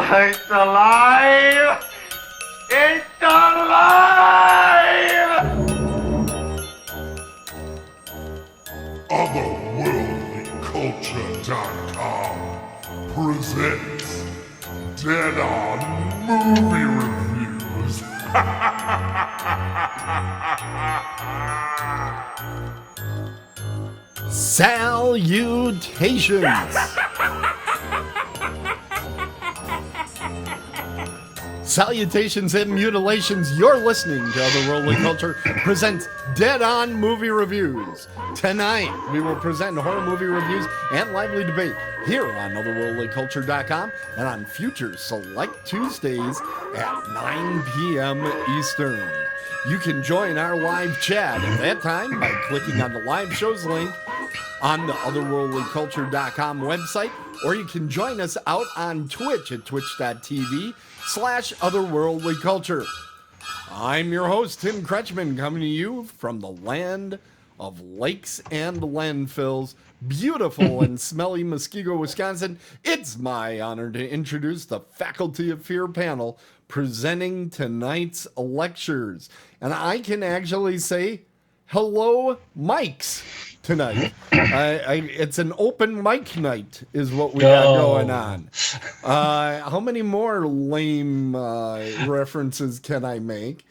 It's alive! It's alive! Otherworldlyculture.com presents Dead On Movie Reviews. Salutations! Salutations and mutilations. You're listening to Otherworldly Culture presents Dead On Movie Reviews. Tonight, we will present horror movie reviews and lively debate here on otherworldlyculture.com and on future select Tuesdays at 9 p.m. Eastern. You can join our live chat at that time by clicking on the live shows link on the otherworldlyculture.com website, or you can join us out on Twitch at twitch.tv/otherworldlyculture. I'm your host, Tim Kretschmann, coming to you from the land of lakes and landfills, beautiful and smelly Muskego, Wisconsin. It's my honor to introduce the Faculty of Fear panel presenting tonight's lectures. And I can actually say, hello, mics. Tonight, it's an open mic night is what we got going on. How many more lame references can I make?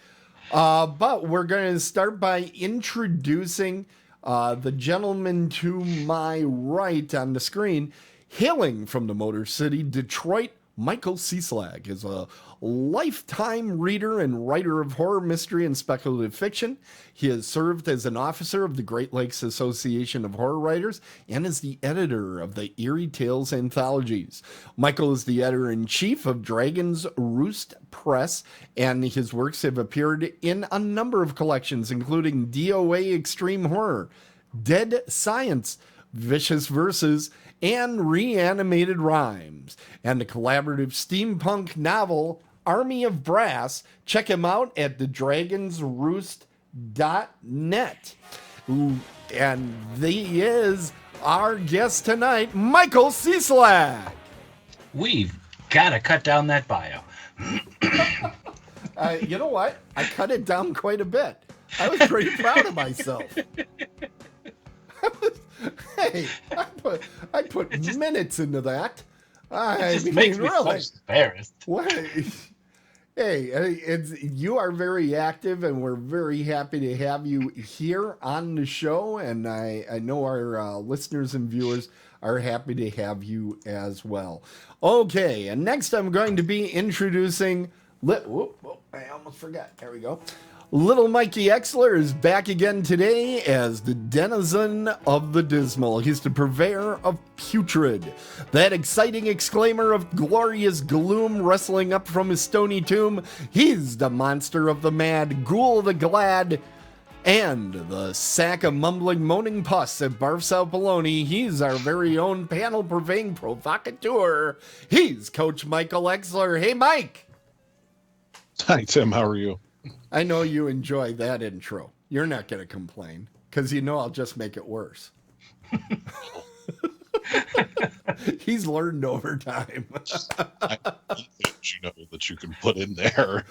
But we're going to start by introducing the gentleman to my right on the screen, hailing from the Motor City, Detroit. Michael Cieslak is a lifetime reader and writer of horror, mystery, and speculative fiction. He has served as an officer of the Great Lakes Association of Horror Writers and is the editor of the Eerie Tales anthologies. Michael is the editor-in-chief of Dragon's Roost Press, and his works have appeared in a number of collections, including DOA Extreme Horror, Dead Science, Vicious Verses, and Reanimated Rhymes, and the collaborative steampunk novel Army of Brass. Check him out at thedragonsroost.net. And he is our guest tonight, Michael Cieslak. We've got to cut down that bio. You know what? I cut it down quite a bit. I was pretty proud of myself. Hey, I put minutes into that. It just makes me really so embarrassed. What? Hey, you are very active, and we're very happy to have you here on the show. And I know our listeners and viewers are happy to have you as well. Okay, and next I'm going to be introducing. I almost forgot. There we go. Little Mikey Exler is back again today as the denizen of the dismal. He's the purveyor of putrid, that exciting exclaimer of glorious gloom wrestling up from his stony tomb. He's the monster of the mad, ghoul the glad, and the sack of mumbling, moaning pus that barfs out baloney. He's our very own panel-purveying provocateur. He's Coach Michael Exler. Hey, Mike. Hi, Tim. How are you? I know you enjoy that intro. You're not going to complain because you know I'll just make it worse. He's learned over time. I think you know that you can put in there.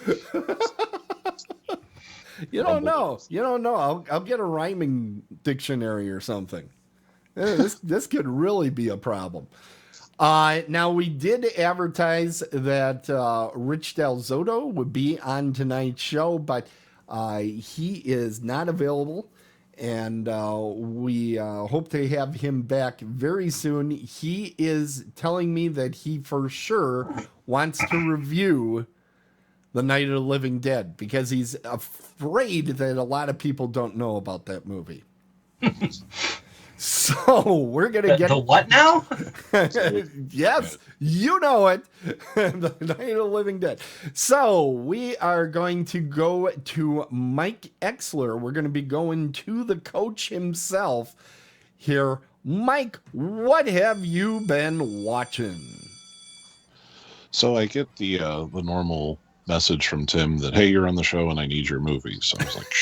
You don't know. I'll get a rhyming dictionary or something. This could really be a problem. Now, we did advertise that Rich Del Zotto would be on tonight's show, but he is not available, and we hope to have him back very soon. He is telling me that he for sure wants to review The Night of the Living Dead because he's afraid that a lot of people don't know about that movie. So we're going to get the what now? Yes, you know it. The Night of the Living Dead. So we are going to go to Mike Exler. We're going to be going to the coach himself here. Mike, what have you been watching? So I get the normal message from Tim that, hey, you're on the show and I need your movie. So I was like,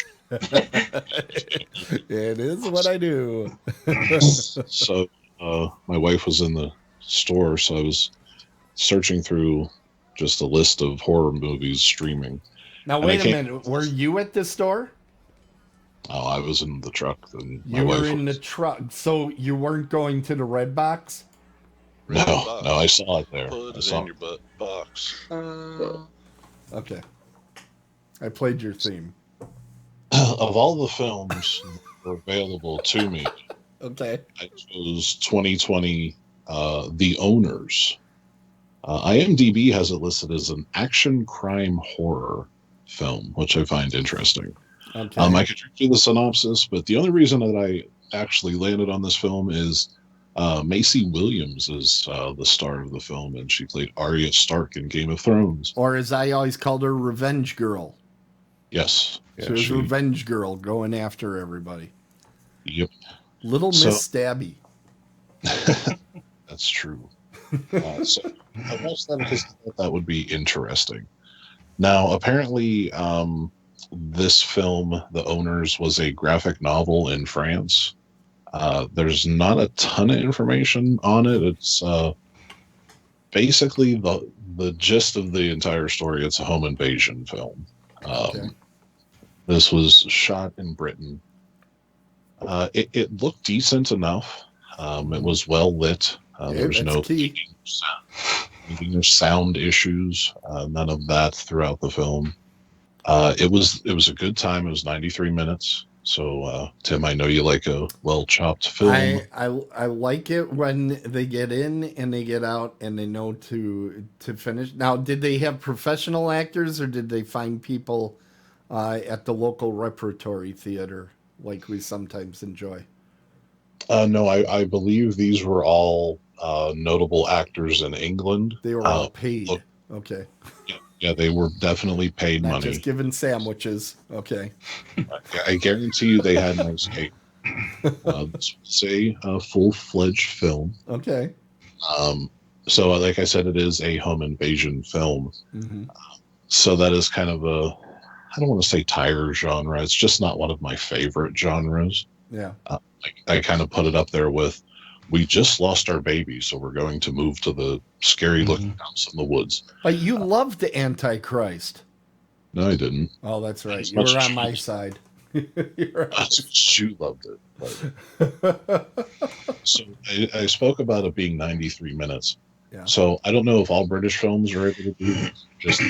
It is what I do. So my wife was in the store, so I was searching through just a list of horror movies streaming. Now, And I wait a can't- minute. Were you at the store? Oh, I was in the truck. Then my You were wife in the was. truck. So you weren't going to the red box? No, Red box. no, I saw it there. Put I it saw in your butt box. Okay. I played your theme. Of all the films that were available to me, Okay. I chose 2020, The Owners. IMDb has it listed as an action crime horror film, which I find interesting. Okay. I could read you the synopsis, but the only reason that I actually landed on this film is Macy Williams is the star of the film, and she played Arya Stark in Game of Thrones. Or as I always called her, Revenge Girl. Yes. She was Revenge Girl going after everybody. Yep. Little Miss Stabby. That's true. So I watched that because I thought that would be interesting. Now, apparently, this film, The Owners, was a graphic novel in France. There's not a ton of information on it. It's basically the gist of the entire story. It's a home invasion film. Okay. This was shot in Britain. It looked decent enough. It was well lit. There was no key. sound issues. None of that throughout the film. It was a good time. It was 93 minutes. So, Tim, I know you like a well-chopped film. I like it when they get in and they get out and they know to finish. Now, did they have professional actors or did they find people at the local repertory theater like we sometimes enjoy? No, I believe these were all notable actors in England. They were all paid. Look, Okay. yeah, they were definitely paid Not money. just given sandwiches. Okay. I guarantee you they had nice cake. This was a full-fledged film. Okay. So, like I said, it is a home invasion film. Mm-hmm. So that is kind of I don't want to say tire genre. It's just not one of my favorite genres. Yeah. I kind of put it up there with, we just lost our baby, so we're going to move to the scary-looking house in the woods. But you loved the Antichrist. No, I didn't. Oh, that's right. As You were much on as my you- side. You're on- You loved it. But. So I spoke about it being 93 minutes. Yeah. So I don't know if all British films are able to do this,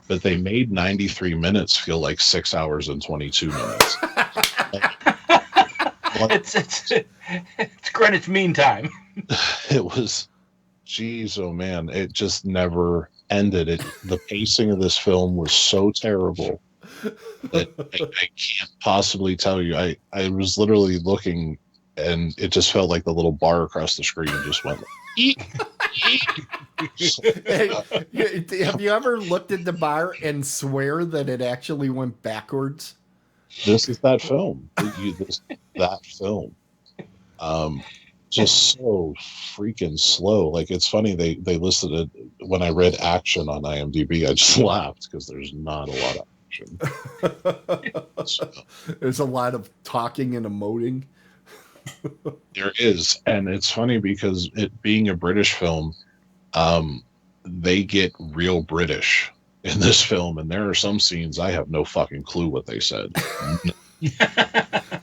but they made 93 minutes feel like 6 hours and 22 minutes. It's Greenwich Mean Time. It was, geez, oh man, it just never ended. The pacing of this film was so terrible that I can't possibly tell you. I was literally looking, and it just felt like the little bar across the screen just went. Hey, have you ever looked at the bar and swear that it actually went backwards? This is that film. That film. Just so freaking slow. Like, it's funny they listed it when I read action on IMDb. I just laughed because there's not a lot of action. So, There's a lot of talking and emoting. there is, and it's funny because it being a British film, they get real British in this film, and there are some scenes I have no fucking clue what they said.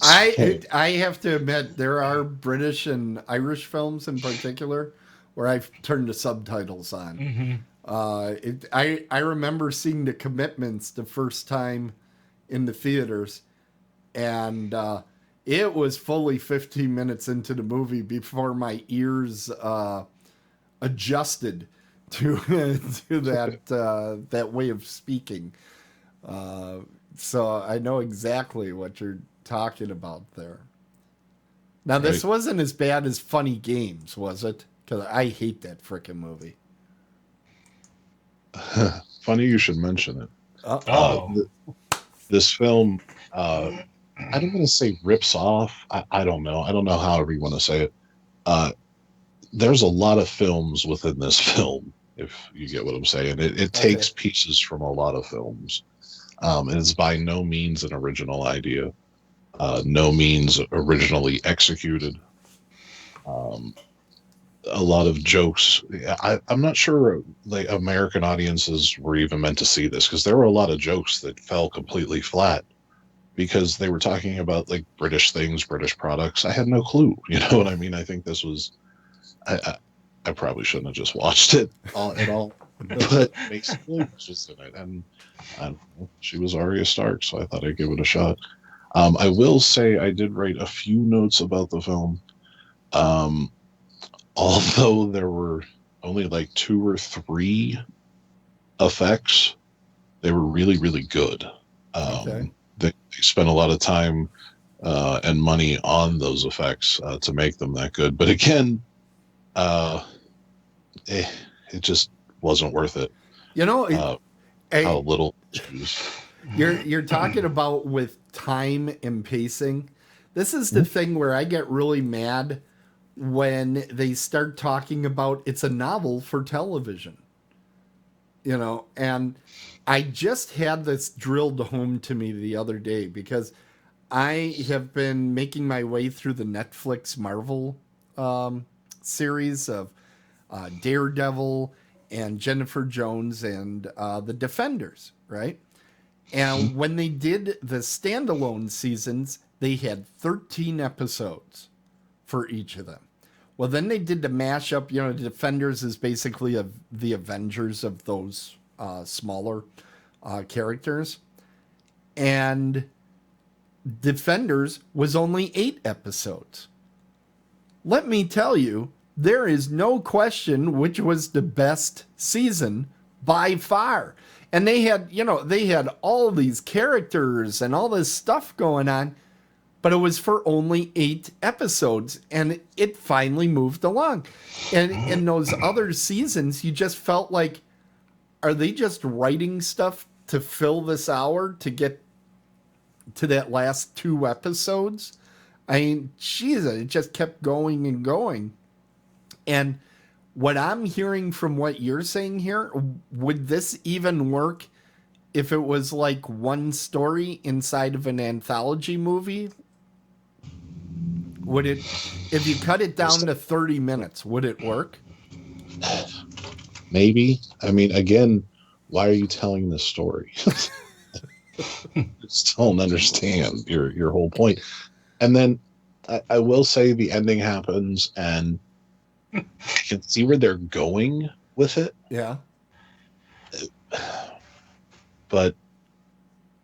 I have to admit there are British and Irish films in particular where I've turned the subtitles on. Mm-hmm. I remember seeing The Commitments the first time in the theaters, and it was fully 15 minutes into the movie before my ears adjusted to that way of speaking. So I know exactly what you're talking about there. Now, this wasn't as bad as Funny Games, was it? Because I hate that frickin' movie. Funny you should mention it. This film, I don't want to say rips off. I don't know. I don't know however you want to say it. There's a lot of films within this film, if you get what I'm saying. It takes pieces from a lot of films. And it's by no means an original idea. No means originally executed. a lot of jokes. I'm not sure like American audiences were even meant to see this because there were a lot of jokes that fell completely flat because they were talking about like British things, British products. I had no clue. You know what I mean? I think this was. I probably shouldn't have just watched it at all. But Mason Williams was in it, and I don't know, she was Arya Stark, so I thought I'd give it a shot. I will say I did write a few notes about the film. Um, Although there were only like 2 or 3 effects, they were really, really good. Okay. They spent a lot of time and money on those effects to make them that good. But again, uh, it just wasn't worth it. You know, How little it was. you're talking about with time and pacing. This is the thing where I get really mad when they start talking about it's a novel for television. You know, and I just had this drilled home to me the other day because I have been making my way through the Netflix Marvel series of Daredevil and Jennifer Jones and the Defenders, right? And when they did the standalone seasons, they had 13 episodes for each of them. Well, then they did the mashup. You know, the Defenders is basically the Avengers of those smaller characters. And Defenders was only 8 episodes. Let me tell you, there is no question which was the best season by far. And they had all these characters and all this stuff going on, but it was for only 8 episodes, and it finally moved along. And in those other seasons, you just felt like, are they just writing stuff to fill this hour to get to that last 2 episodes? I mean, Jesus, it just kept going and going. And what I'm hearing from what you're saying here, would this even work if it was like one story inside of an anthology movie? Would it, if you cut it down to 30 minutes, would it work? Maybe. I mean, again, why are you telling this story? I just don't understand your whole point. And then I will say the ending happens, and I can see where they're going with it. Yeah. But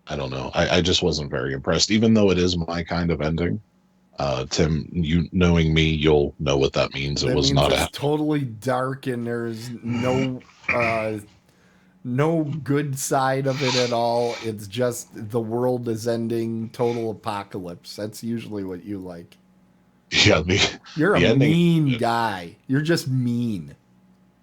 I don't know. I just wasn't very impressed, even though it is my kind of ending. Tim, you knowing me, you'll know what that means. It was not a totally dark, and there's no good side of it at all. It's just the world is ending, total apocalypse. That's usually what you like. yeah. You're the a ending, mean guy. You're just mean.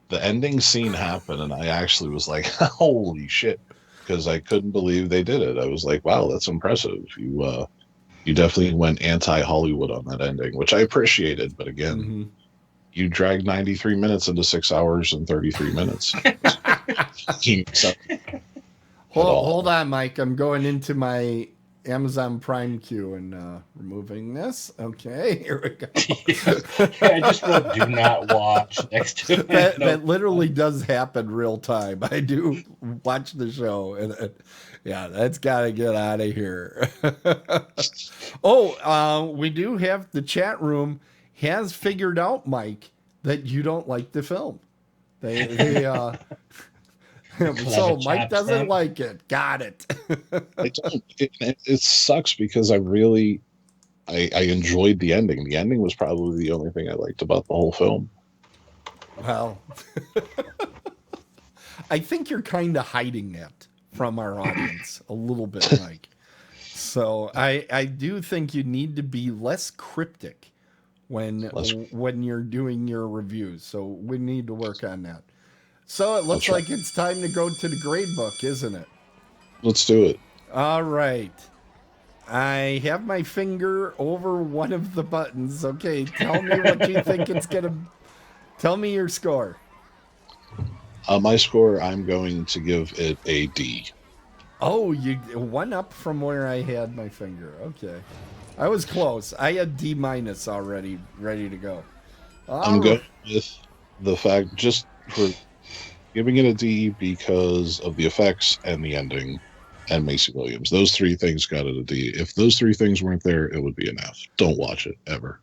The ending scene happened, and I actually was like, "Holy shit!" Because I couldn't believe they did it. I was like, "Wow, that's impressive." You definitely went anti-Hollywood on that ending, which I appreciated. But again, you dragged 93 minutes into 6 hours and 33 minutes. Hold on, Mike. I'm going into my Amazon Prime queue and removing this. Okay, here we go. I just wrote "do not watch" next to it. That literally does happen real time. I do watch the show, and yeah, that's got to get out of here. We do have the chat room has figured out, Mike, that you don't like the film. They so Mike doesn't like it. Got it. It sucks because I enjoyed the ending. The ending was probably the only thing I liked about the whole film. Well, I think you're kind of hiding that from our audience a little bit, Mike. So I do think you need to be less cryptic when you're doing your reviews. So we need to work on that. So it looks like it's time to go to the grade book, isn't it? Let's do it. All right. I have my finger over one of the buttons. Okay, tell me what you think it's going to... Tell me your score. My score, I'm going to give it a D. Oh, you one up from where I had my finger. Okay. I was close. I had D- already ready to go. I'm going with the fact just for giving it a D because of the effects and the ending and Macy Williams. Those three things got it a D. If those three things weren't there, it would be an F. Don't watch it ever.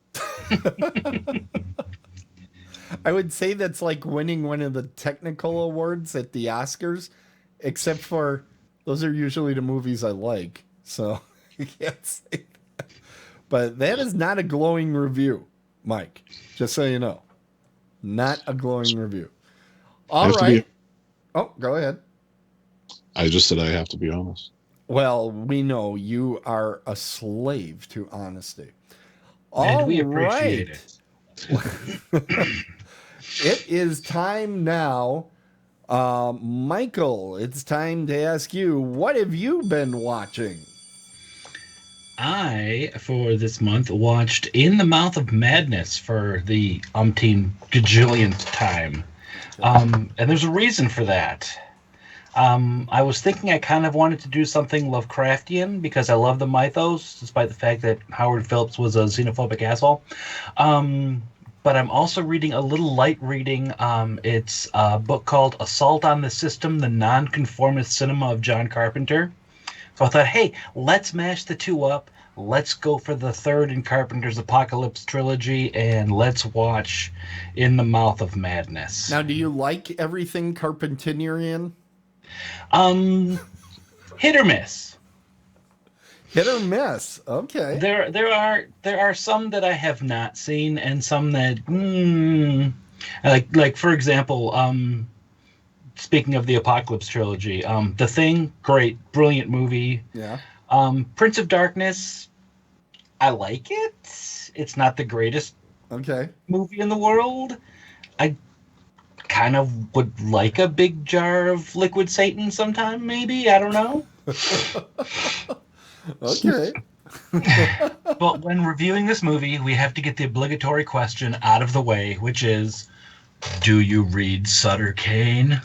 I would say that's like winning one of the technical awards at the Oscars, except for those are usually the movies I like. So you can't say that. But that is not a glowing review, Mike. Just so you know. Not a glowing review. All right. Oh, go ahead. I just said I have to be honest. Well, we know you are a slave to honesty. And we appreciate it. It is time now. Michael, it's time to ask you, what have you been watching? I, for this month, watched In the Mouth of Madness for the umpteen gajillionth time. And there's a reason for that. I was thinking I kind of wanted to do something Lovecraftian because I love the mythos, despite the fact that Howard Phillips was a xenophobic asshole. But I'm also reading a little light reading. It's a book called Assault on the System, the Nonconformist Cinema of John Carpenter. So I thought, hey, let's mash the two up. Let's go for the third in Carpenter's Apocalypse trilogy, and let's watch In the Mouth of Madness. Now, do you like everything Carpenterian? Hit or miss. Hit or miss. Okay. There are some that I have not seen, and some that like for example, speaking of the Apocalypse trilogy, The Thing, great, brilliant movie. Yeah. Prince of Darkness, I like it. It's not the greatest movie in the world. I kind of would like a big jar of liquid Satan sometime, maybe. I don't know. Okay. But when reviewing this movie, we have to get the obligatory question out of the way, which is, do you read Sutter Kane?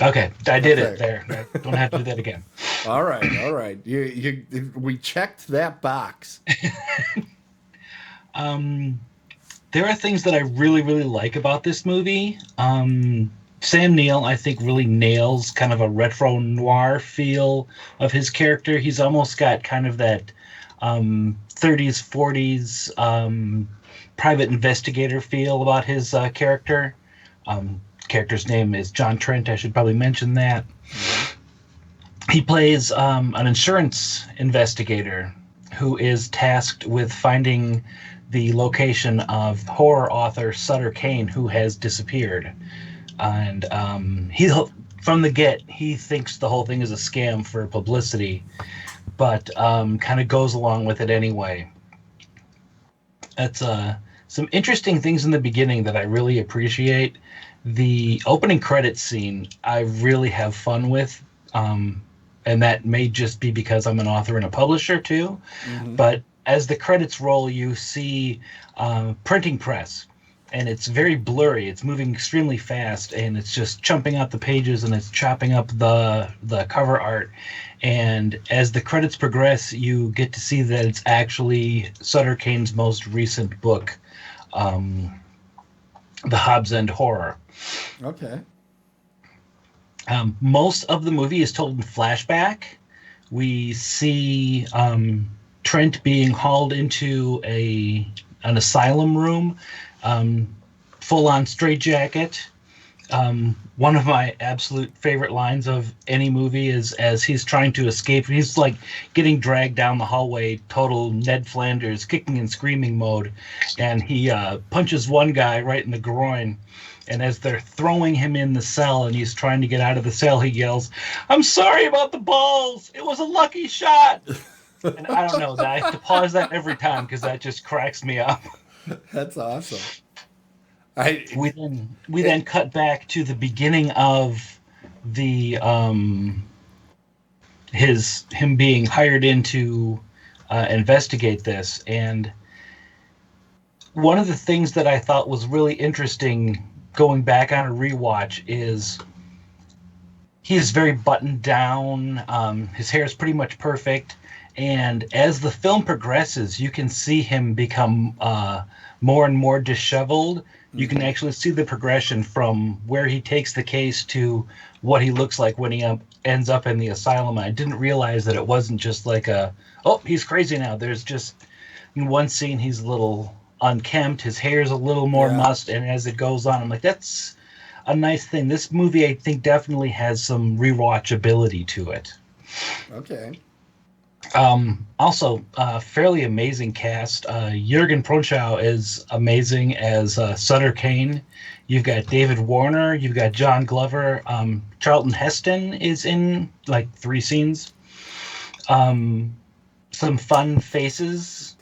Okay, I did it there. I don't have to do that again. All right. We checked that box. There are things that I really, really like about this movie. Sam Neill, I think, really nails kind of a retro noir feel of his character. He's almost got kind of that 30s, 40s private investigator feel about his character. Character's name is John Trent. I should probably mention that. He plays an insurance investigator who is tasked with finding the location of horror author Sutter Kane, who has disappeared. And from the get, he thinks the whole thing is a scam for publicity, but kind of goes along with it anyway. That's some interesting things in the beginning that I really appreciate. The opening credits scene I really have fun with, and that may just be because I'm an author and a publisher too. Mm-hmm. But as the credits roll, you see printing press, and it's very blurry. It's moving extremely fast, and it's just chumping out the pages, and it's chopping up the cover art. And as the credits progress, you get to see that it's actually Sutter Kane's most recent book, The Hobbs End Horror. Okay. Most of the movie is told in flashback. We see Trent being hauled into an asylum room, full-on straitjacket. One of my absolute favorite lines of any movie is as he's trying to escape. He's like getting dragged down the hallway, total Ned Flanders, kicking and screaming mode, and he punches one guy right in the groin. And as they're throwing him in the cell and he's trying to get out of the cell, he yells, "I'm sorry about the balls. It was a lucky shot." And I don't know, I have to pause that every time because that just cracks me up. That's awesome. We then cut back to the beginning of the him being hired in to investigate this, and one of the things that I thought was really interesting going back on a rewatch is he is very buttoned down. His hair is pretty much perfect, and as the film progresses, you can see him become more and more disheveled. You can actually see the progression from where he takes the case to what he looks like when he ends up in the asylum. I didn't realize that it wasn't just like he's crazy now. There's just in one scene he's a little unkempt, his hair's a little more mussed, and as it goes on, I'm like, that's a nice thing. This movie, I think, definitely has some rewatchability to it. Okay. Also, fairly amazing cast. Jurgen Prochnow is amazing as Sutter Kane. You've got David Warner. You've got John Glover. Charlton Heston is in like 3 scenes. Some fun faces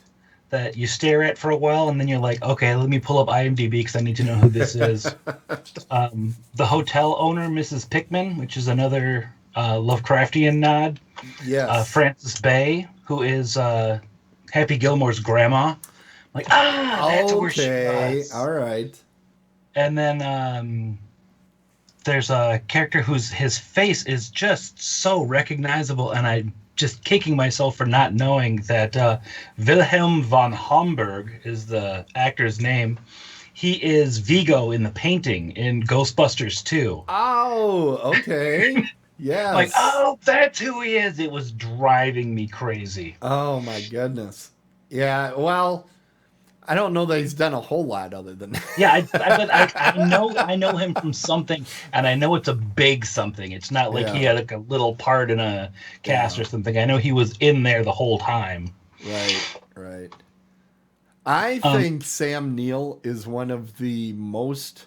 that you stare at for a while, and then you're like, okay, let me pull up IMDb because I need to know who this is. The hotel owner, Mrs. Pickman, which is another Lovecraftian nod. Yes. Frances Bay, who is Happy Gilmore's grandma. Like, that's where she was. All right. And then there's a character his face is just so recognizable, and I'm just kicking myself for not knowing that Wilhelm von Homburg is the actor's name. He is Vigo in The Painting in Ghostbusters 2. Oh, okay. Yes. Like, that's who he is. It was driving me crazy. Oh my goodness. Yeah. Well, I don't know that he's done a whole lot other than that. Yeah, I know him from something, and I know it's a big something. It's not like he had like a little part in a cast or something. I know he was in there the whole time. Right. I think Sam Neill is one of the most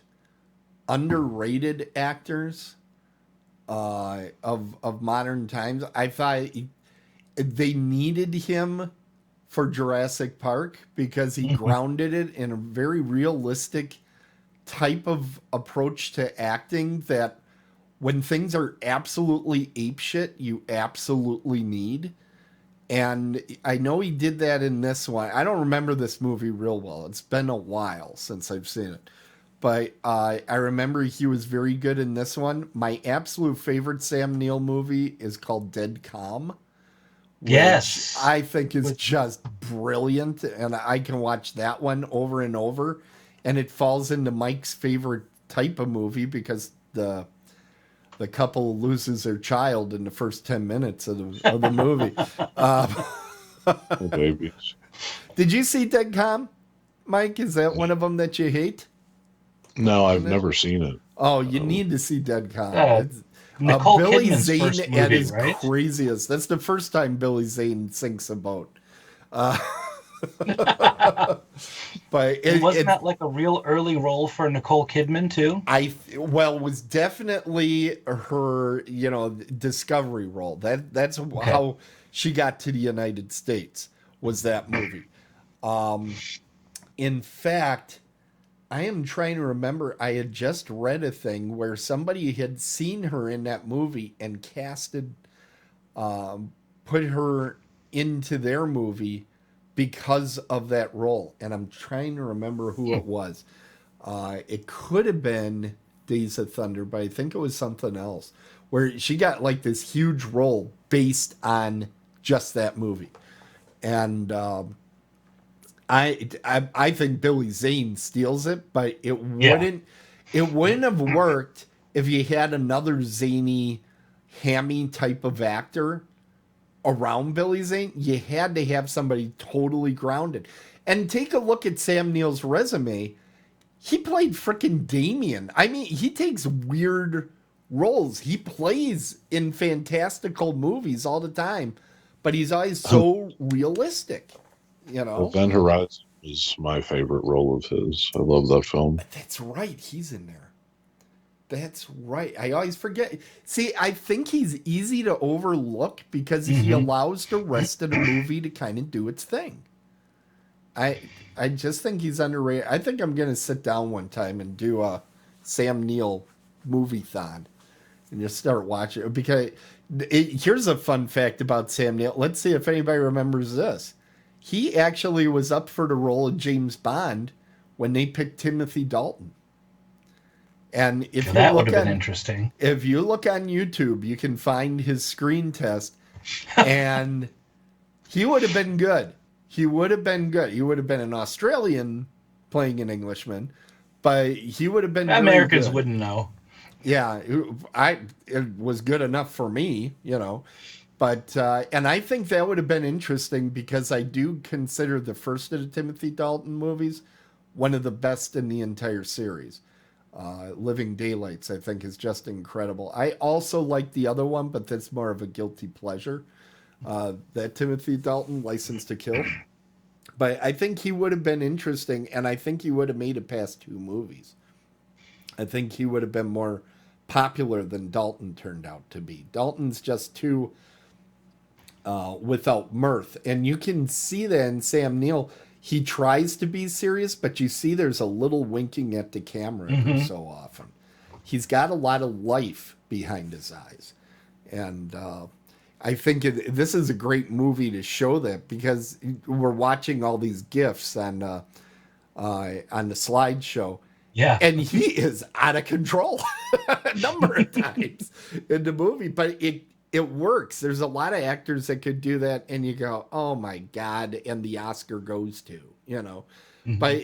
underrated actors of modern times. I thought they needed him for Jurassic Park because he grounded it in a very realistic type of approach to acting that when things are absolutely apeshit, you absolutely need. And I know he did that in this one. I don't remember this movie real well. It's been a while since I've seen it. But I remember he was very good in this one. My absolute favorite Sam Neill movie is called Dead Calm. Yes. I think is just brilliant. And I can watch that one over and over. And it falls into Mike's favorite type of movie because the couple loses their child in the first 10 minutes of the movie. Oh, babies. Did you see Dead Calm, Mike? Is that one of them that you hate? No, I've never seen it. Oh, you need to see Dead Calm. Nicole Billy Kidman's Zane first movie, at his right? craziest. That's the first time Billy Zane sinks a boat. But wasn't that like a real early role for Nicole Kidman too? It was definitely her, discovery role. That's how she got to the United States, was that movie. In fact, I am trying to remember, I had just read a thing where somebody had seen her in that movie and casted, put her into their movie because of that role. And I'm trying to remember who it was. It could have been Days of Thunder, but I think it was something else, where she got like this huge role based on just that movie. And I think Billy Zane steals it, but it wouldn't have worked if you had another zany, hammy type of actor around Billy Zane. You had to have somebody totally grounded. And take a look at Sam Neill's resume. He played frickin' Damien. I mean, he takes weird roles. He plays in fantastical movies all the time, but he's always so realistic. Event Horizon is my favorite role of his. I love that film. That's right. He's in there. That's right. I always forget. See, I think he's easy to overlook because he allows the rest of the movie to kind of do its thing. I just think he's underrated. I think I'm going to sit down one time and do a Sam Neill movie-thon and just start watching it. Because here's a fun fact about Sam Neill. Let's see if anybody remembers this. He actually was up for the role of James Bond when they picked Timothy Dalton. And that would have been interesting. If you look on YouTube, you can find his screen test, and he would have been good. He would have been good. He would have been an Australian playing an Englishman, but he would have been very Americans good. wouldn't know. Yeah, it was good enough for me, you know. But and I think that would have been interesting because I do consider the first of the Timothy Dalton movies one of the best in the entire series. Living Daylights, I think, is just incredible. I also like the other one, but that's more of a guilty pleasure. That Timothy Dalton, License to Kill. But I think he would have been interesting, and I think he would have made it past 2 movies. I think he would have been more popular than Dalton turned out to be. Dalton's just too without mirth. And you can see that in Sam Neill. He tries to be serious, but you see there's a little winking at the camera every so often. He's got a lot of life behind his eyes. And I think this is a great movie to show that, because we're watching all these GIFs on the slideshow. Yeah. And he is out of control a number of times in the movie, but it works. There's a lot of actors that could do that, and you go, oh my God, and the Oscar goes to, you know. But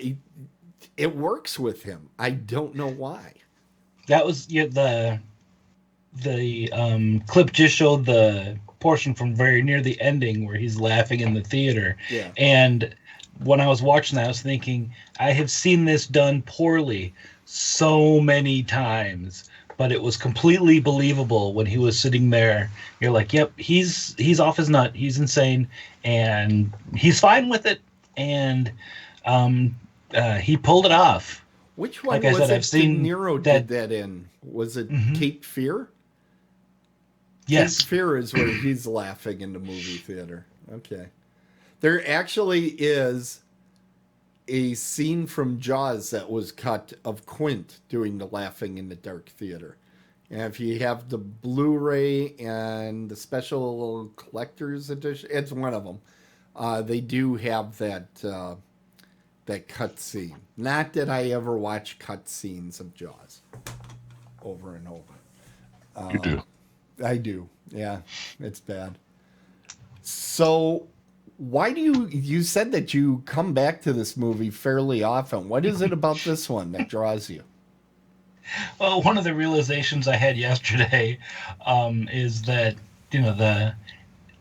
it works with him. I don't know why. That was the clip just showed the portion from very near the ending where he's laughing in the theater. Yeah. And when I was watching that, I was thinking, I have seen this done poorly so many times, but it was completely believable when he was sitting there. You're like, yep, he's off his nut. He's insane, and he's fine with it. And he pulled it off. Which one Like I was said, it I've seen De Niro that- did that in? Was it Cape Fear? Yes. Cape Fear is where he's laughing in the movie theater. Okay. There actually is a scene from Jaws that was cut of Quint doing the laughing in the dark theater. And if you have the Blu-ray and the special collector's edition, it's one of them. They do have that cut scene. Not that I ever watch cut scenes of Jaws over and over. You do. I do. Yeah, it's bad. So why do you said that you come back to this movie fairly often. What is it about this one that draws you? Well, one of the realizations I had yesterday is that, you know,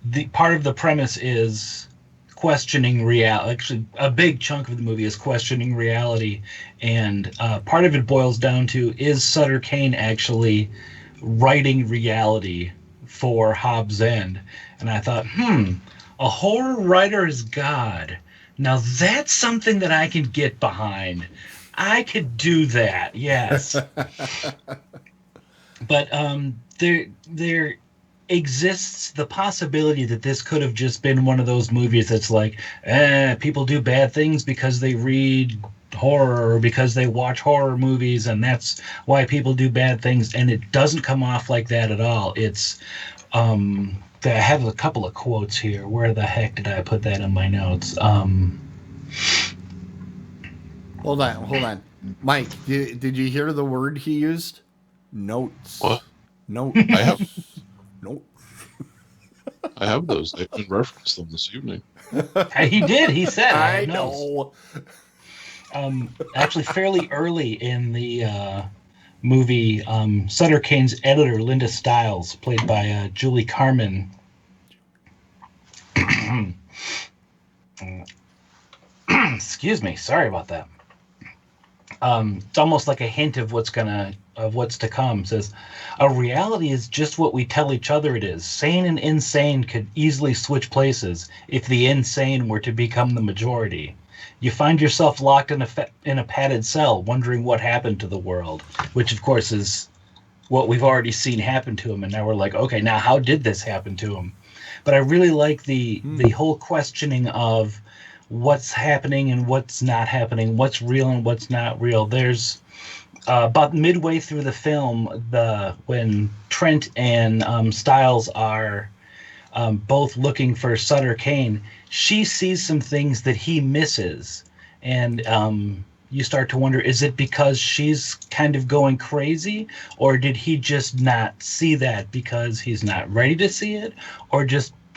the part of the premise is questioning reality. Actually, a big chunk of the movie is questioning reality, and part of it boils down to, is Sutter Kane actually writing reality for Hobbs End? And I thought, a horror writer is God. Now that's something that I can get behind. I could do that, yes. But there exists the possibility that this could have just been one of those movies that's like, people do bad things because they read horror or because they watch horror movies, and that's why people do bad things. And it doesn't come off like that at all. It's I have a couple of quotes here. Where the heck did I put that in my notes? Hold on. Mike, did you hear the word he used? Notes. What? Notes. I have Notes. I have those. They've been referenced them this evening. He did. He said. I have notes. know. Actually, fairly early in the movie, Sutter Kane's editor, Linda Stiles, played by Julie Carmen. Excuse me. Sorry about that. It's almost like a hint of what's to come. It says, a reality is just what we tell each other it is. Sane and insane could easily switch places if the insane were to become the majority. You find yourself locked in a padded cell, wondering what happened to the world, which of course is what we've already seen happen to him. And now we're like, okay, now how did this happen to him? But I really like the whole questioning of what's happening and what's not happening, what's real and what's not real. There's about midway through the film, when Trent and Stiles are both looking for Sutter Kane, she sees some things that he misses, and you start to wonder, is it because she's kind of going crazy, or did he just not see that because he's not ready to see it, or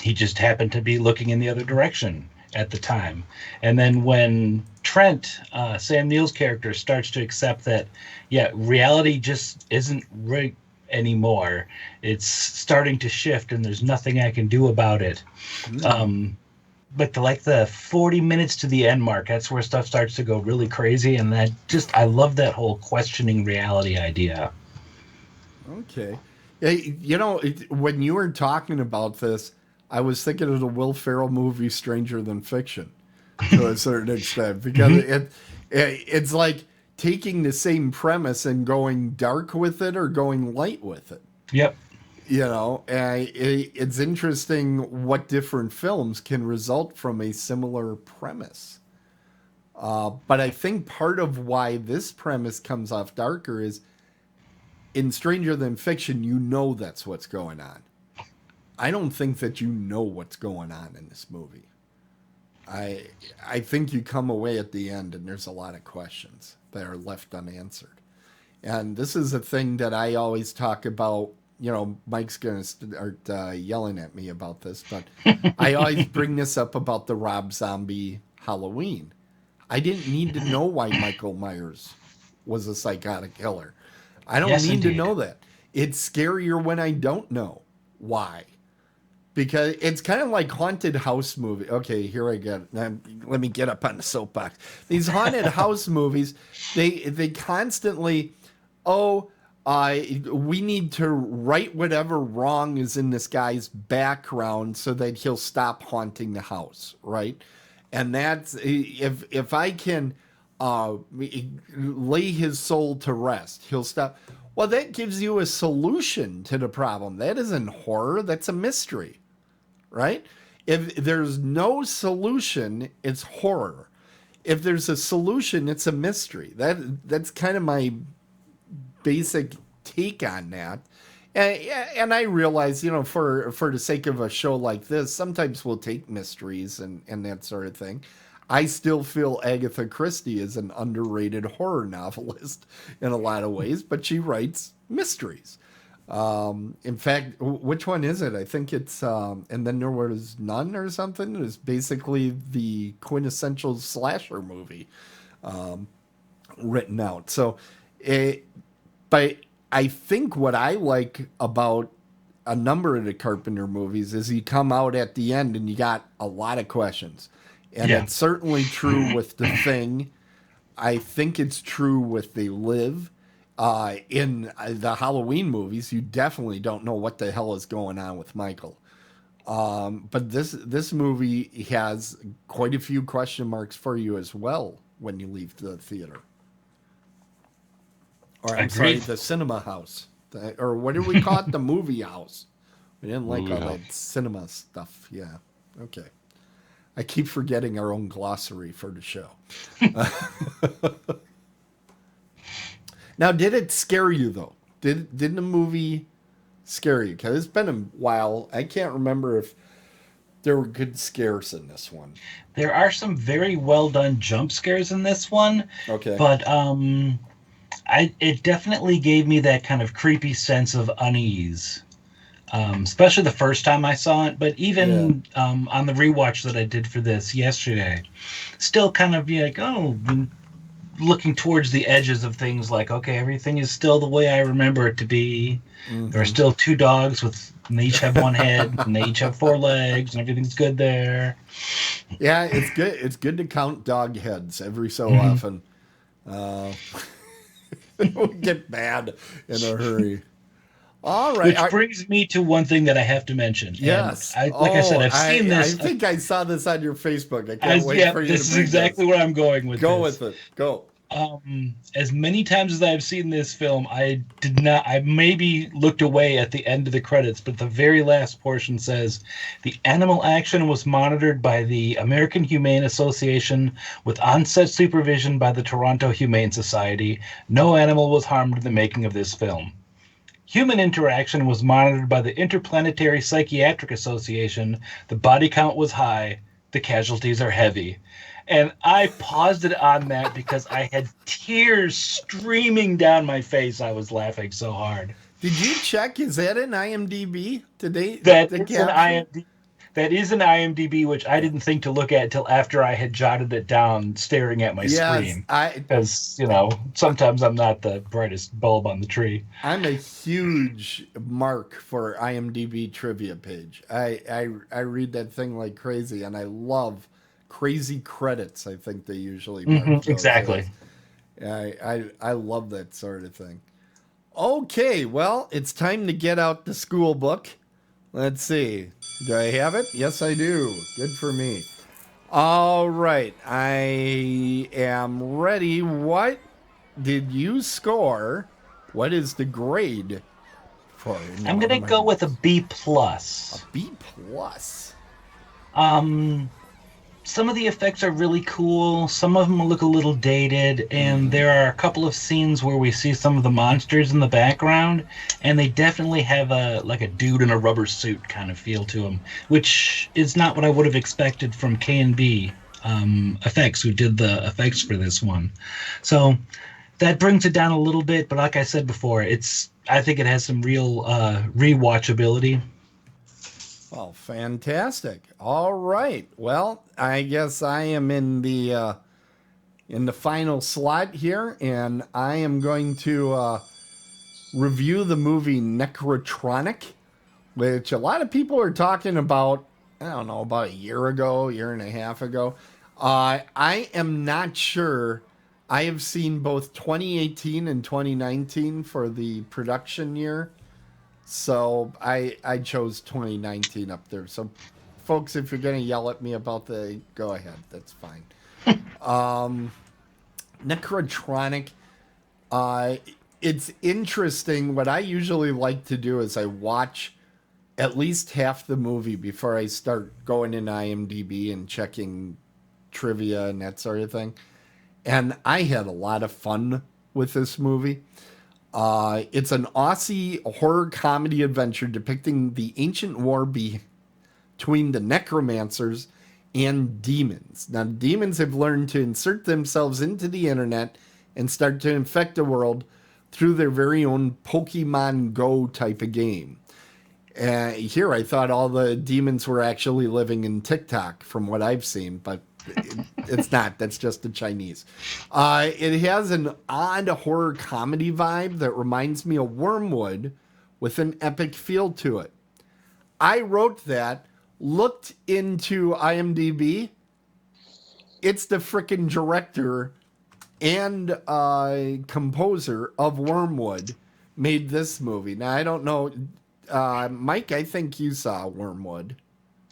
he just happened to be looking in the other direction? at the time. And then when Trent, Sam Neill's character, starts to accept that, yeah, reality just isn't right anymore. It's starting to shift, and there's nothing I can do about it. But the 40 minutes to the end mark, that's where stuff starts to go really crazy, and I love that whole questioning reality idea. Okay. When you were talking about this, I was thinking of the Will Ferrell movie Stranger Than Fiction to a certain extent, because it's like taking the same premise and going dark with it or going light with it. Yep. It's interesting what different films can result from a similar premise. But I think part of why this premise comes off darker is in Stranger Than Fiction, that's what's going on. I don't think that what's going on in this movie. I think you come away at the end and there's a lot of questions that are left unanswered. And this is a thing that I always talk about. Mike's going to start yelling at me about this, but I always bring this up about the Rob Zombie Halloween. I didn't need to know why Michael Myers was a psychotic killer. I don't need to know that. It's scarier when I don't know why. Because it's kind of like haunted house movie. Okay, here I get. Let me get up on the soapbox. These haunted house movies, they constantly, we need to right whatever wrong is in this guy's background so that he'll stop haunting the house, right? And that's if I can lay his soul to rest, he'll stop. Well, that gives you a solution to the problem. That isn't horror. That's a mystery, right? If there's no solution, it's horror. If there's a solution, it's a mystery. That's kind of my basic take on that. And I realize, for the sake of a show like this, sometimes we'll take mysteries and that sort of thing. I still feel Agatha Christie is an underrated horror novelist in a lot of ways, but she writes mysteries. In fact, which one is it? I think it's, and then there was none or something. It was basically the quintessential slasher movie written out. So, but I think what I like about a number of the Carpenter movies is you come out at the end and you got a lot of questions. And it's certainly true with The Thing. I think it's true with They Live. In the Halloween movies, you definitely don't know what the hell is going on with Michael. But this movie has quite a few question marks for you as well when you leave the theater. Or I'm sorry, the cinema house. Or what do we call it? The movie house. We didn't like all that cinema stuff. Yeah. Okay. I keep forgetting our own glossary for the show. Now, did it scare you, though? Did the movie scare you? Because it's been a while. I can't remember if there were good scares in this one. There are some very well done jump scares in this one. Okay. But it definitely gave me that kind of creepy sense of unease. Especially the first time I saw it, but even on the rewatch that I did for this yesterday, still kind of be like, looking towards the edges of things like, okay, everything is still the way I remember it to be. Mm-hmm. There are still two dogs and they each have one head and they each have four legs and everything's good there. Yeah, it's good. It's good to count dog heads every so often. It'll get bad in a hurry. All right. Which brings me to one thing that I have to mention. Yes. I said, I've seen this. I think I saw this on your Facebook. I can't wait for you to this is exactly where I'm going with Go this. with it. Go. As many times as I've seen this film, I maybe looked away at the end of the credits, but the very last portion says, the animal action was monitored by the American Humane Association with on-set supervision by the Toronto Humane Society. No animal was harmed in the making of this film. Human interaction was monitored by the Interplanetary Psychiatric Association. The body count was high. The casualties are heavy. And I paused it on that because I had tears streaming down my face. I was laughing so hard. Did you check? Is that an IMDb today? That's an That is an IMDb, which I didn't think to look at until after I had jotted it down, staring at my screen. Because sometimes I'm not the brightest bulb on the tree. I'm a huge mark for IMDb trivia page. I read that thing like crazy, and I love crazy credits. I think they usually mark those exactly. as. I love that sort of thing. Okay, well, it's time to get out the school book. Let's see. Do I have it? Yes, I do. Good for me. All right, I am ready. What did you score? What is the grade for? I'm gonna go with a B+. A B+. Some of the effects are really cool. Some of them look a little dated, and there are a couple of scenes where we see some of the monsters in the background, and they definitely have a dude in a rubber suit kind of feel to them, which is not what I would have expected from K&B Effects, who did the effects for this one. So that brings it down a little bit, but like I said before, I think it has some real rewatchability. Oh, fantastic. All right. Well, I guess I am in the final slot here, and I am going to review the movie Necrotronic, which a lot of people are talking about, I don't know, about a year and a half ago. I am not sure. I have seen both 2018 and 2019 for the production year. So I chose 2019 up there. So, folks, if you're going to yell at me about go ahead. That's fine. Necrotronic. It's interesting. What I usually like to do is I watch at least half the movie before I start going in IMDb and checking trivia and that sort of thing. And I had a lot of fun with this movie. It's an Aussie horror comedy adventure depicting the ancient war between the necromancers and demons. Now, demons have learned to insert themselves into the internet and start to infect the world through their very own Pokemon Go type of game. Here, I thought all the demons were actually living in TikTok from what I've seen, but it's not. That's just the Chinese. It has an odd horror comedy vibe that reminds me of Wormwood with an epic feel to it. I wrote that, looked into IMDb. It's the frickin' director and composer of Wormwood made this movie. Now, I don't know. Mike, I think you saw Wormwood.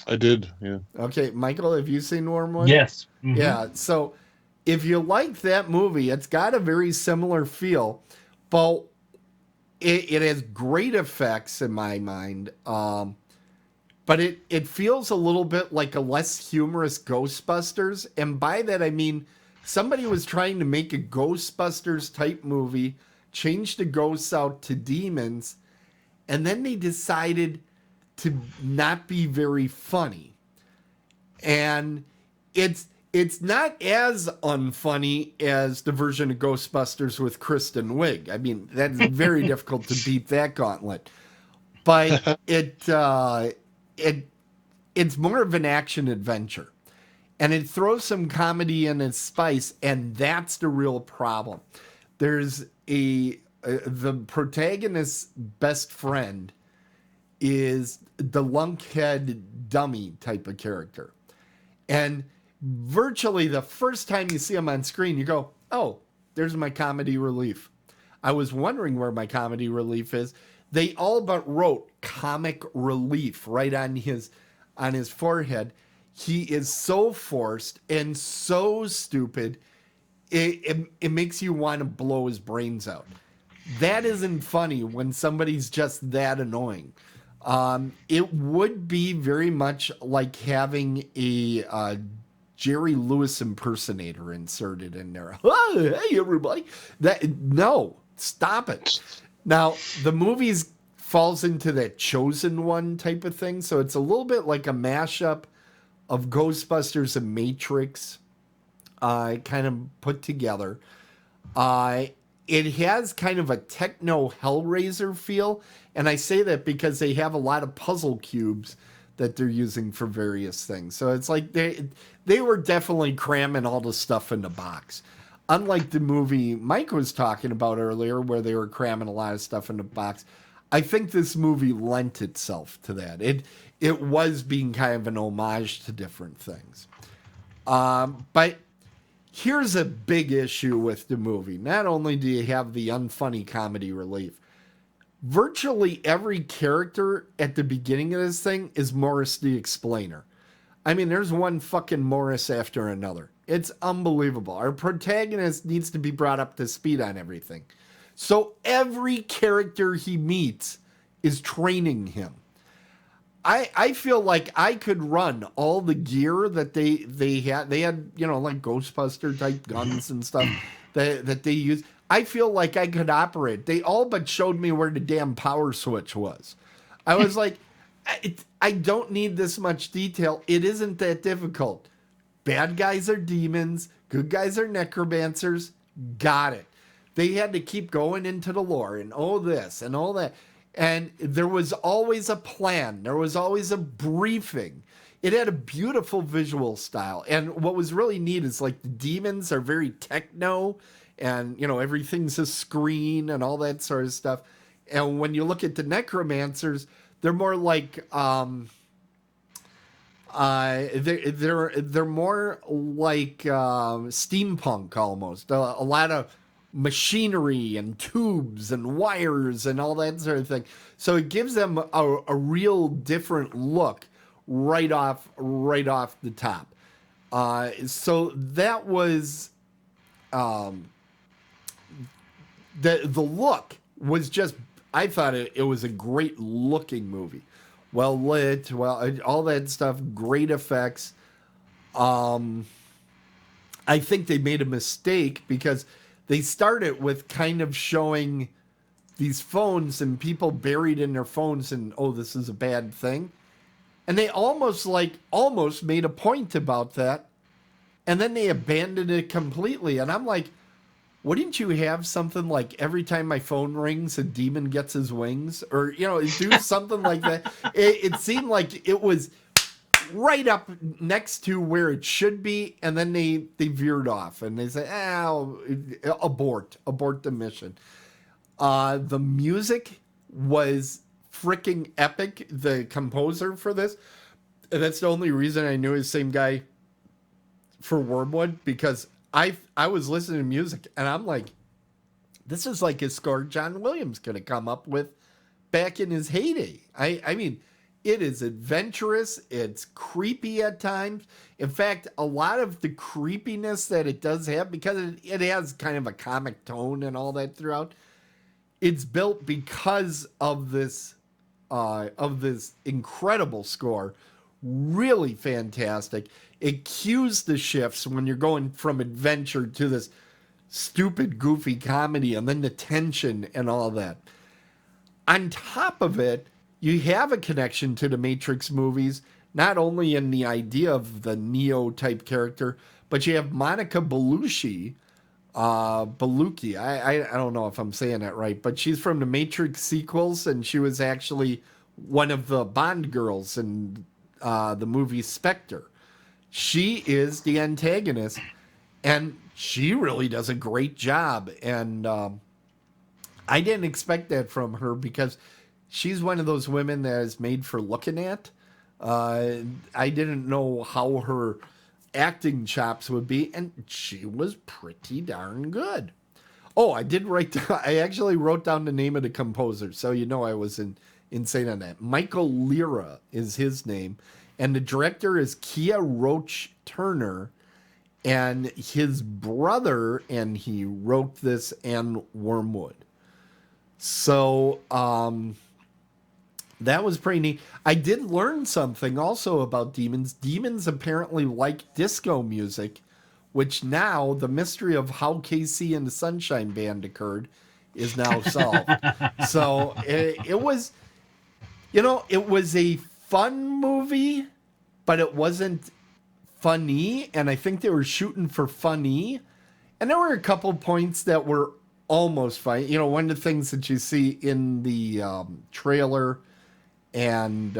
I did, yeah. Okay, Michael, have you seen Wormwood? Yes. Mm-hmm. Yeah, so if you like that movie, it's got a very similar feel, but it has great effects in my mind. But it feels a little bit like a less humorous Ghostbusters. And by that, I mean somebody was trying to make a Ghostbusters type movie, change the ghosts out to demons, and then they decided to not be very funny. And it's not as unfunny as the version of Ghostbusters with Kristen Wiig. I mean, that's very difficult to beat that gauntlet. But it's more of an action adventure. And it throws some comedy in its spice, and that's the real problem. There's the protagonist's best friend is the lunkhead dummy type of character. And virtually the first time you see him on screen, you go, oh, there's my comedy relief. I was wondering where my comedy relief is. They all but wrote comic relief right on his forehead. He is so forced and so stupid, it makes you want to blow his brains out. That isn't funny when somebody's just that annoying. It would be very much like having a Jerry Lewis impersonator inserted in there. Oh, hey, everybody. No, stop it. Now, the movie falls into that Chosen One type of thing, so it's a little bit like a mashup of Ghostbusters and Matrix kind of put together. It has kind of a techno Hellraiser feel, and I say that because they have a lot of puzzle cubes that they're using for various things. So it's like they were definitely cramming all the stuff in the box. Unlike the movie Mike was talking about earlier, where they were cramming a lot of stuff in the box, I think this movie lent itself to that. It was being kind of an homage to different things. But here's a big issue with the movie. Not only do you have the unfunny comedy relief, virtually every character at the beginning of this thing is Morris the Explainer. I mean, there's one fucking Morris after another. It's unbelievable. Our protagonist needs to be brought up to speed on everything. So every character he meets is training him. I feel like I could run all the gear that they had. They had, like Ghostbuster type guns and stuff that they use. I feel like I could operate. They all but showed me where the damn power switch was. I was like, I don't need this much detail. It isn't that difficult. Bad guys are demons. Good guys are necromancers. Got it. They had to keep going into the lore and all this and all that. And there was always a plan. There was always a briefing. It had a beautiful visual style. And what was really neat is like the demons are very techno and, everything's a screen and all that sort of stuff. And when you look at the necromancers, they're more like, they're more like steampunk almost. A lot of machinery and tubes and wires and all that sort of thing. So it gives them a real different look right off the top. So that was the look was just, I thought it was a great looking movie. Well lit, all that stuff, great effects. I think they made a mistake because they started with kind of showing these phones and people buried in their phones and, oh, this is a bad thing. And they almost made a point about that. And then they abandoned it completely. And I'm like, wouldn't you have something like every time my phone rings, a demon gets his wings? Or, do something like that. It seemed like it was right up next to where it should be, and then they veered off and they said, abort the mission. The music was freaking epic. The composer for this, and that's the only reason I knew his same guy for Wormwood, because I was listening to music and I'm like, this is like a score John Williams could have come up with back in his heyday. I mean, it is adventurous. It's creepy at times. In fact, a lot of the creepiness that it does have, because it has kind of a comic tone and all that throughout, it's built because of this incredible score. Really fantastic. It cues the shifts when you're going from adventure to this stupid, goofy comedy, and then the tension and all that. On top of it, you have a connection to the Matrix movies, not only in the idea of the Neo-type character, but you have Monica Bellucci, I don't know if I'm saying that right, but she's from the Matrix sequels, and she was actually one of the Bond girls in the movie Spectre. She is the antagonist, and she really does a great job, and I didn't expect that from her because she's one of those women that is made for looking at. I didn't know how her acting chops would be, and she was pretty darn good. Oh, I actually wrote down the name of the composer, so I was insane on that. Michael Lira is his name, and the director is Kia Roach Turner, and his brother, and he wrote this and Wormwood. So, that was pretty neat. I did learn something also about demons. Demons apparently like disco music, which now the mystery of how KC and the Sunshine Band occurred is now solved. So it was, it was a fun movie, but it wasn't funny. And I think they were shooting for funny. And there were a couple points that were almost funny. One of the things that you see in the trailer and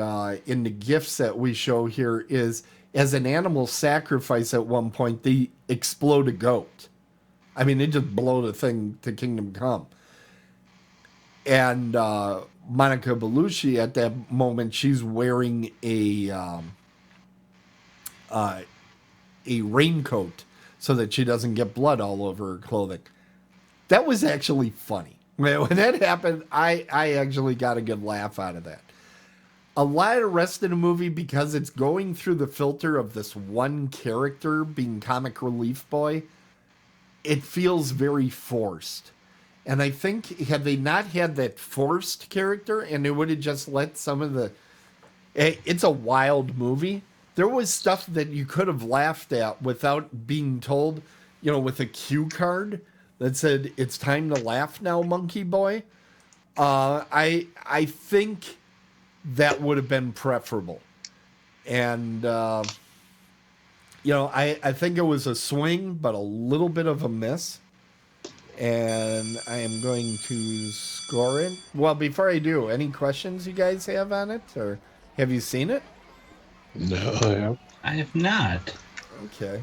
in the gifts that we show here is as an animal sacrifice at one point, they explode a goat. I mean, they just blow the thing to Kingdom Come. And Monica Bellucci at that moment, she's wearing a raincoat so that she doesn't get blood all over her clothing. That was actually funny. When that happened, I actually got a good laugh out of that. A lot of the rest of the movie, because it's going through the filter of this one character being comic relief boy, it feels very forced. And I think had they not had that forced character and they would have just let some of the... It's a wild movie. There was stuff that you could have laughed at without being told, with a cue card that said, "It's time to laugh now, monkey boy." I think that would have been preferable. And, I think it was a swing, but a little bit of a miss. And I am going to score it. Well, before I do, any questions you guys have on it? Or have you seen it? No, I have not. Okay.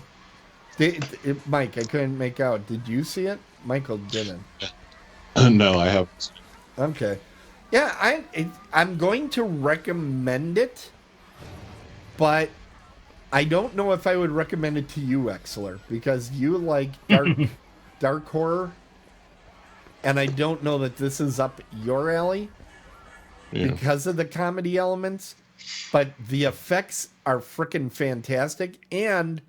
Mike, I couldn't make out. Did you see it? Michael didn't. no, I haven't. Okay. Yeah, I'm going to recommend it, but I don't know if I would recommend it to you, Exler, because you like dark horror, and I don't know that this is up your alley because of the comedy elements, but the effects are freaking fantastic. And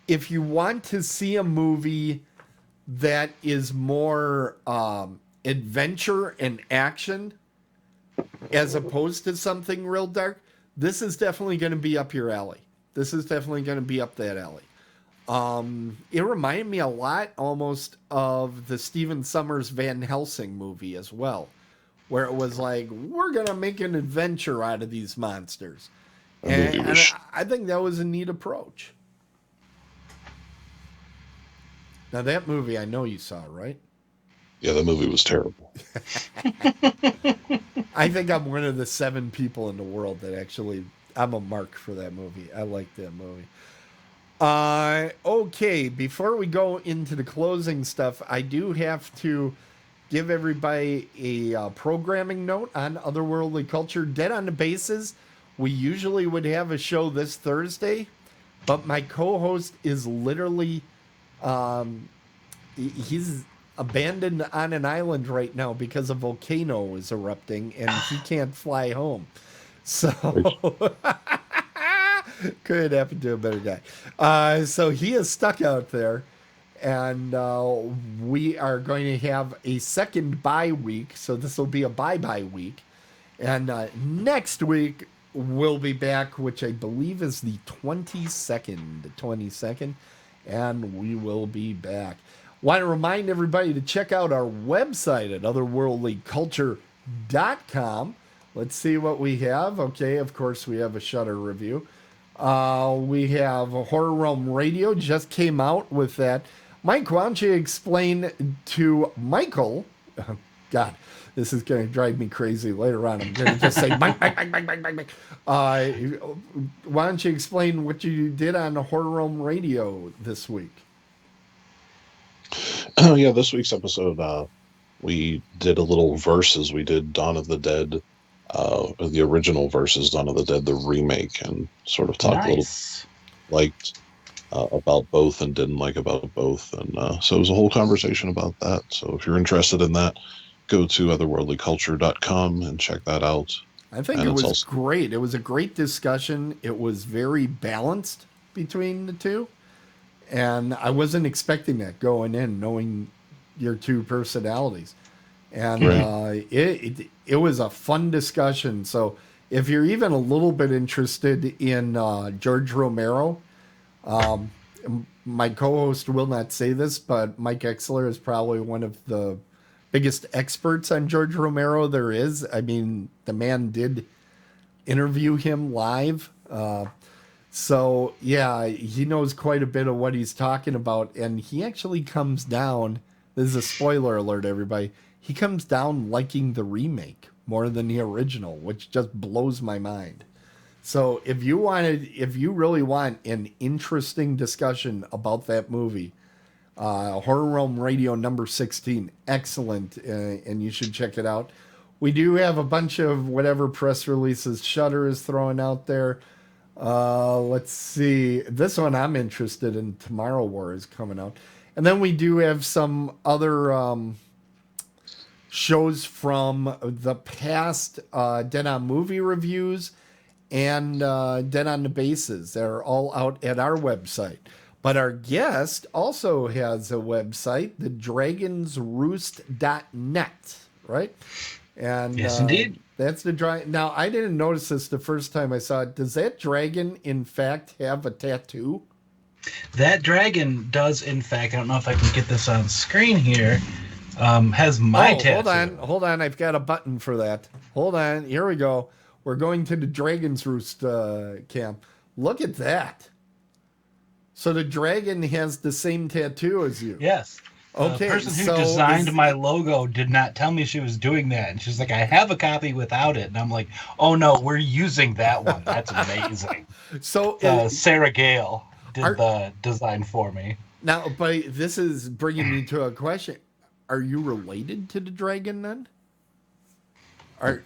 if you want to see a movie that is more adventure and action as opposed to something real dark, this is definitely going to be up your alley. This is definitely going to be up that alley. It reminded me a lot almost of the Stephen Sommers Van Helsing movie as well, where it was like, we're going to make an adventure out of these monsters. And I think that was a neat approach. Now, that movie I know you saw, right? Yeah, the movie was terrible. I think I'm one of the 7 people in the world that actually, I'm a mark for that movie. I like that movie. Okay, before we go into the closing stuff, I do have to give everybody a programming note on Otherworldly Culture. Dead on the Bases, we usually would have a show this Thursday, but my co-host is literally, he's abandoned on an island right now because a volcano is erupting and he can't fly home. So... could happen to a better guy. So he is stuck out there, and we are going to have a second bye week. So this will be a bye week. And next week we'll be back, which I believe is the 22nd. And we will be back. Want to remind everybody to check out our website at otherworldlyculture.com. Let's see what we have. Okay, of course, we have a Shudder review. We have Horror Realm Radio just came out with that. Mike, why don't you explain to Michael? God, this is going to drive me crazy later on. I'm going to just say Mike. Why don't you explain what you did on Horror Realm Radio this week? Oh yeah, this week's episode, we did a little versus. We did Dawn of the Dead. The original versus Dawn of the Dead, the remake, and sort of talked a little, liked about both and didn't like about both, and so it was a whole conversation about that. So if you're interested in that, go to otherworldlyculture.com and check that out. I think it was great. It was a great discussion. It was very balanced between the two, and I wasn't expecting that going in, knowing your two personalities. And it was a fun discussion. So if you're even a little bit interested in George Romero, my co-host will not say this, but Mike Exler is probably one of the biggest experts on George Romero there is. I mean, the man did interview him live. So, yeah, he knows quite a bit of what he's talking about. And he actually comes down. This is a spoiler alert, everybody. He comes down liking the remake more than the original, which just blows my mind. So if you really want an interesting discussion about that movie, Horror Realm Radio number 16, excellent, and you should check it out. We do have a bunch of whatever press releases Shudder is throwing out there. Let's see. This one I'm interested in. Tomorrow War is coming out. And then we do have some other shows from the past, Dead on Movie Reviews and Dead on the Bases. They're all out at our website. But our guest also has a website, thedragonsroost.net, right? And Yes, indeed. That's the dragon. Now, I didn't notice this the first time I saw it. Does that dragon, in fact, have a tattoo? That dragon does, in fact, I don't know if I can get this on screen here, has my tattoo. Hold on. I've got a button for that. Hold on. Here we go. We're going to the Dragon's Roost camp. Look at that. So the dragon has the same tattoo as you. Yes. Okay. The person who designed my logo did not tell me she was doing that. And she's like, I have a copy without it. And I'm like, oh, no, we're using that one. That's amazing. So Sarah Gale did the design for me. Now, but this is bringing me to a question. Are you related to the dragon then? I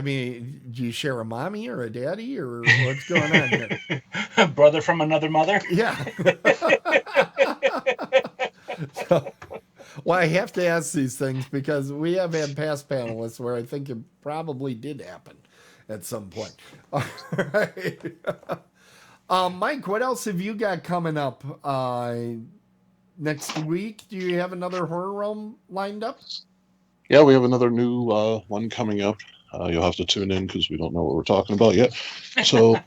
mean, do you share a mommy or a daddy or what's going on here? Brother from another mother? Yeah. Well, I have to ask these things because we have had past panelists where I think it probably did happen at some point. All right. Mike, what else have you got coming up next week? Do you have another Horror Realm lined up? Yeah, we have another new one coming up. You'll have to tune in because we don't know what we're talking about yet. So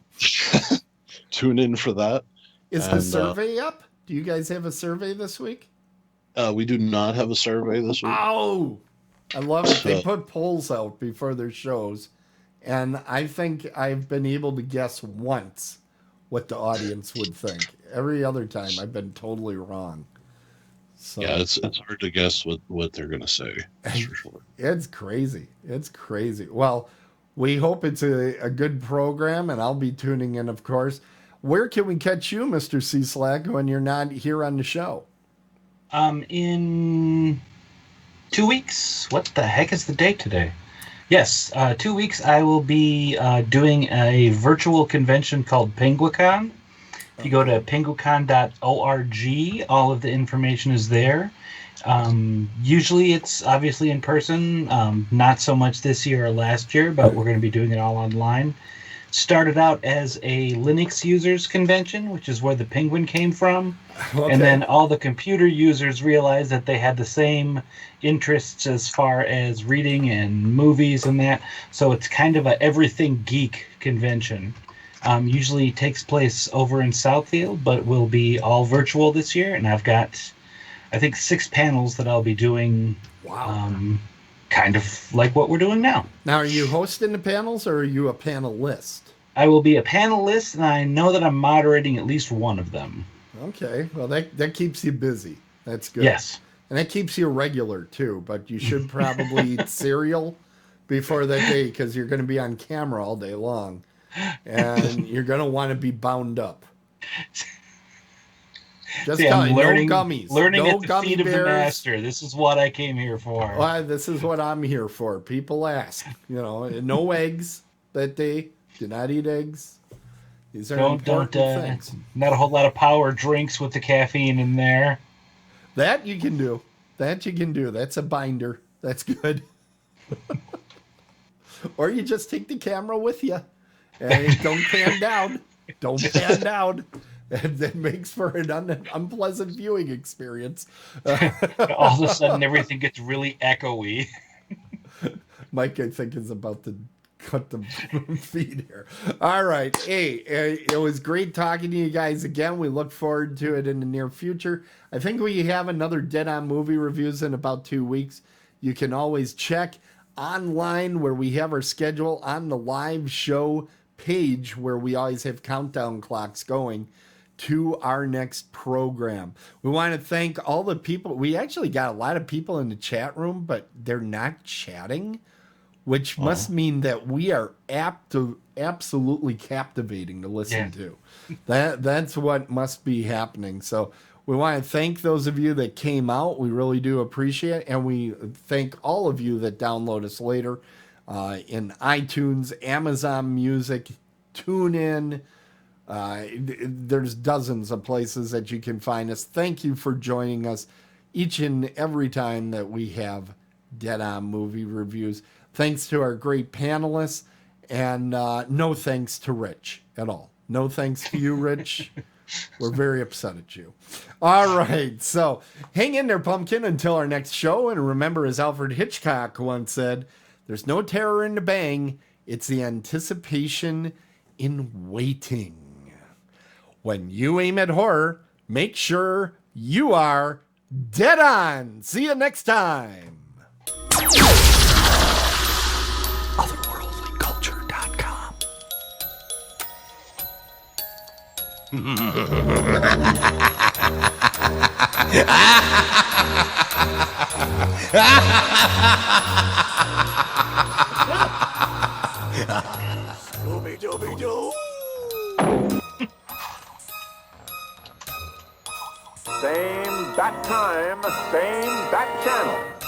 tune in for that. Is the survey up? Do you guys have a survey this week? We do not have a survey this week. Oh, I love it. They put polls out before their shows, and I think I've been able to guess once what the audience would think. Every other time, I've been totally wrong. So, yeah, it's hard to guess what they're going to say. That's for sure. It's crazy. It's crazy. Well, we hope it's a good program, and I'll be tuning in, of course. Where can we catch you, Mr. C. Slack, when you're not here on the show? In 2 weeks. What the heck is the date today? Yes, 2 weeks I will be doing a virtual convention called Penguicon. If you go to penguicon.org, all of the information is there. Usually it's obviously in person, not so much this year or last year, but we're going to be doing it all online. Started out as a Linux users convention, which is where the Penguin came from. Okay. And then all the computer users realized that they had the same interests as far as reading and movies and that. So it's kind of a everything geek convention. Usually takes place over in Southfield, but will be all virtual this year. And I've got, I think, 6 panels that I'll be doing. Wow. Kind of like what we're doing now. Now, are you hosting the panels or are you a panelist? I will be a panelist, and I know that I'm moderating at least one of them. Okay. Well, that keeps you busy. That's good. Yes. And that keeps you regular, too. But you should probably eat cereal before that day because you're going to be on camera all day long. And you're going to want to be bound up. Just no gummies. Learning no at the gummy feet bears. of the master. This is what I came here for. Well, this is what I'm here for. People ask. No eggs that day. Do not eat eggs. These are important things. Not a whole lot of power drinks with the caffeine in there. That you can do. That's a binder. That's good. Or you just take the camera with you. And don't pan down. Don't pan down. And that makes for an unpleasant viewing experience. All of a sudden, everything gets really echoey. Mike, I think, is about to cut the feed here. All right. Hey, it was great talking to you guys again. We look forward to it in the near future. I think we have another Dead On Movie Reviews in about 2 weeks. You can always check online where we have our schedule on the live show page where we always have countdown clocks going to our next program. We want to thank all the people. We actually got a lot of people in the chat room, but they're not chatting, which must mean that we are absolutely captivating to listen to. That's what must be happening. So we want to thank those of you that came out. We really do appreciate it. And we thank all of you that download us later in iTunes, Amazon Music, TuneIn. There's dozens of places that you can find us. Thank you for joining us each and every time that we have Dead On Movie Reviews. Thanks to our great panelists, and no thanks to Rich at all. No thanks to you, Rich. We're very upset at you. All right, so hang in there, Pumpkin, until our next show. And remember, as Alfred Hitchcock once said, there's no terror in the bang. It's the anticipation in waiting. When you aim at horror, make sure you are dead on. See you next time. Otherworldlyculture.com. Scooby-Dooby-Doo. Same bat time, same bat channel.